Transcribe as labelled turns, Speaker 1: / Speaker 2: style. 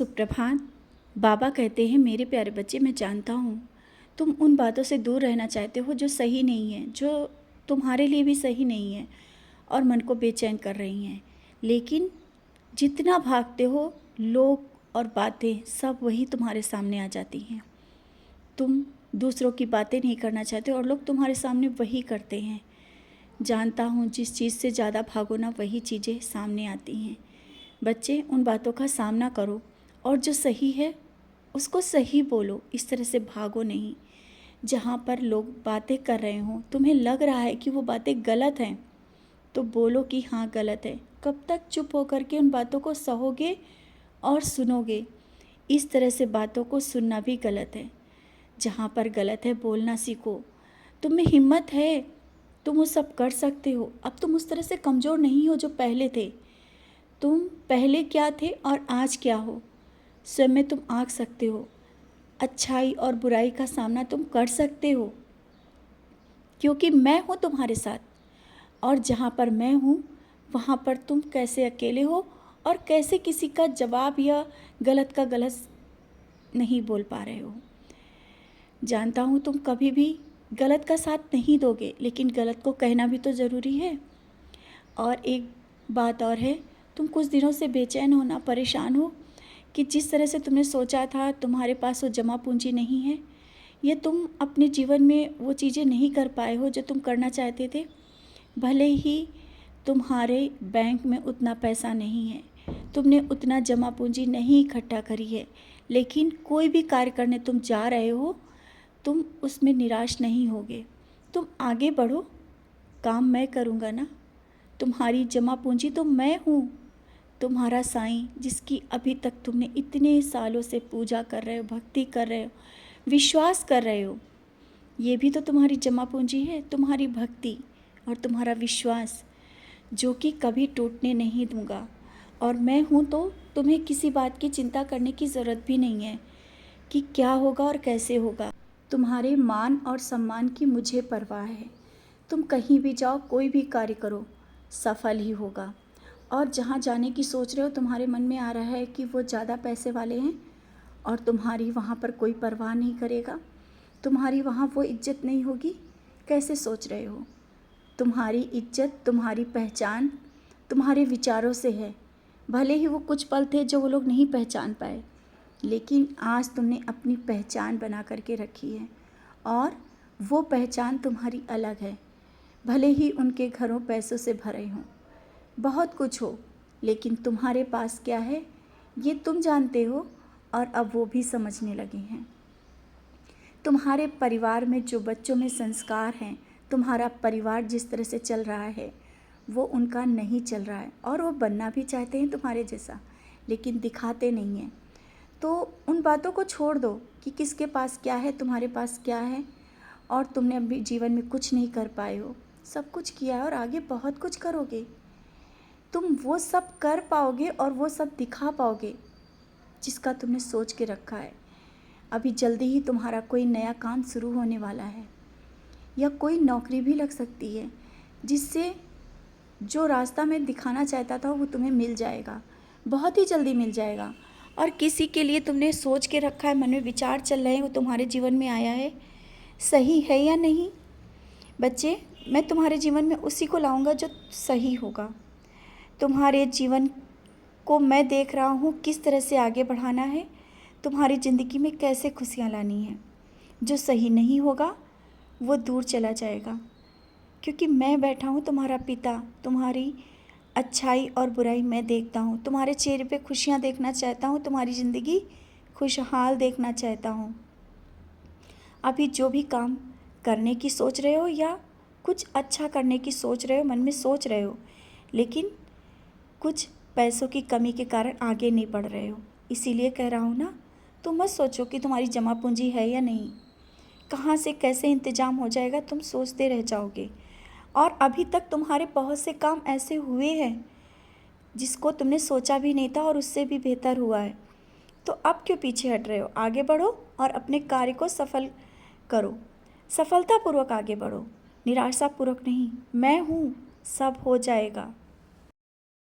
Speaker 1: सुप्रभात। बाबा कहते हैं, मेरे प्यारे बच्चे, मैं जानता हूँ तुम उन बातों से दूर रहना चाहते हो जो सही नहीं है, जो तुम्हारे लिए भी सही नहीं है और मन को बेचैन कर रही हैं। लेकिन जितना भागते हो, लोग और बातें सब वही तुम्हारे सामने आ जाती हैं। तुम दूसरों की बातें नहीं करना चाहते और लोग तुम्हारे सामने वही करते हैं। जानता हूँ जिस चीज़ से ज़्यादा भागो ना, वही चीज़ें सामने आती हैं। बच्चे, उन बातों का सामना करो और जो सही है उसको सही बोलो। इस तरह से भागो नहीं। जहाँ पर लोग बातें कर रहे हों, तुम्हें लग रहा है कि वो बातें गलत हैं, तो बोलो कि हाँ गलत है। कब तक चुप होकर के उन बातों को सहोगे और सुनोगे? इस तरह से बातों को सुनना भी गलत है। जहाँ पर गलत है बोलना सीखो। तुम में हिम्मत है, तुम वो सब कर सकते हो। अब तुम उस तरह से कमज़ोर नहीं हो जो पहले थे। तुम पहले क्या थे और आज क्या हो, स्वयं में तुम आंक सकते हो। अच्छाई और बुराई का सामना तुम कर सकते हो, क्योंकि मैं हूँ तुम्हारे साथ। और जहाँ पर मैं हूँ वहाँ पर तुम कैसे अकेले हो और कैसे किसी का जवाब या गलत का गलत नहीं बोल पा रहे हो। जानता हूँ तुम कभी भी गलत का साथ नहीं दोगे, लेकिन गलत को कहना भी तो ज़रूरी है। और एक बात और है, तुम कुछ दिनों से बेचैन हो ना, परेशान हो कि जिस तरह से तुमने सोचा था तुम्हारे पास वो जमा पूंजी नहीं है, या तुम अपने जीवन में वो चीज़ें नहीं कर पाए हो जो तुम करना चाहते थे। भले ही तुम्हारे बैंक में उतना पैसा नहीं है, तुमने उतना जमा पूंजी नहीं इकट्ठा करी है, लेकिन कोई भी कार्य करने तुम जा रहे हो, तुम उसमें निराश नहीं होगे। तुम आगे बढ़ो, काम मैं करूँगा ना। तुम्हारी जमा पूंजी तो मैं हूँ, तुम्हारा साईं, जिसकी अभी तक तुमने इतने सालों से पूजा कर रहे हो, भक्ति कर रहे हो, विश्वास कर रहे हो। ये भी तो तुम्हारी जमा पूंजी है, तुम्हारी भक्ति और तुम्हारा विश्वास, जो कि कभी टूटने नहीं दूंगा। और मैं हूँ तो तुम्हें किसी बात की चिंता करने की ज़रूरत भी नहीं है कि क्या होगा और कैसे होगा। तुम्हारे मान और सम्मान की मुझे परवाह है। तुम कहीं भी जाओ, कोई भी कार्य करो, सफल ही होगा। और जहाँ जाने की सोच रहे हो, तुम्हारे मन में आ रहा है कि वो ज़्यादा पैसे वाले हैं और तुम्हारी वहाँ पर कोई परवाह नहीं करेगा, तुम्हारी वहाँ वो इज्जत नहीं होगी, कैसे सोच रहे हो? तुम्हारी इज्जत, तुम्हारी पहचान तुम्हारे विचारों से है। भले ही वो कुछ पल थे जो वो लोग नहीं पहचान पाए, लेकिन आज तुमने अपनी पहचान बना करके रखी है और वो पहचान तुम्हारी अलग है। भले ही उनके घरों पैसों से भरे हों, बहुत कुछ हो, लेकिन तुम्हारे पास क्या है ये तुम जानते हो और अब वो भी समझने लगे हैं। तुम्हारे परिवार में जो बच्चों में संस्कार हैं, तुम्हारा परिवार जिस तरह से चल रहा है वो उनका नहीं चल रहा है, और वो बनना भी चाहते हैं तुम्हारे जैसा, लेकिन दिखाते नहीं हैं। तो उन बातों को छोड़ दो कि किसके पास क्या है, तुम्हारे पास क्या है, और तुमने अभी जीवन में कुछ नहीं कर पाए हो। सब कुछ किया है और आगे बहुत कुछ करोगे। तुम वो सब कर पाओगे और वो सब दिखा पाओगे जिसका तुमने सोच के रखा है। अभी जल्दी ही तुम्हारा कोई नया काम शुरू होने वाला है, या कोई नौकरी भी लग सकती है जिससे जो रास्ता मैं दिखाना चाहता था वो तुम्हें मिल जाएगा, बहुत ही जल्दी मिल जाएगा। और किसी के लिए तुमने सोच के रखा है, मन में विचार चल रहे हैं, वो तुम्हारे जीवन में आया है, सही है या नहीं? बच्चे, मैं तुम्हारे जीवन में उसी को लाऊंगा जो सही होगा। तुम्हारे जीवन को मैं देख रहा हूँ किस तरह से आगे बढ़ाना है, तुम्हारी ज़िंदगी में कैसे खुशियाँ लानी है। जो सही नहीं होगा वो दूर चला जाएगा, क्योंकि मैं बैठा हूँ तुम्हारा पिता। तुम्हारी अच्छाई और बुराई मैं देखता हूँ, तुम्हारे चेहरे पे खुशियाँ देखना चाहता हूँ, तुम्हारी ज़िंदगी खुशहाल देखना चाहता हूँ। अभी जो भी काम करने की सोच रहे हो या कुछ अच्छा करने की सोच रहे हो, मन में सोच रहे हो, लेकिन कुछ पैसों की कमी के कारण आगे नहीं बढ़ रहे हो, इसीलिए कह रहा हूँ ना। तो मत सोचो कि तुम्हारी जमा पूंजी है या नहीं, कहाँ से कैसे इंतज़ाम हो जाएगा, तुम सोचते रह जाओगे। और अभी तक तुम्हारे बहुत से काम ऐसे हुए हैं जिसको तुमने सोचा भी नहीं था और उससे भी बेहतर हुआ है। तो अब क्यों पीछे हट रहे हो? आगे बढ़ो और अपने कार्य को सफल करो, सफलतापूर्वक आगे बढ़ो, निराशापूर्वक नहीं। मैं हूँ, सब हो जाएगा।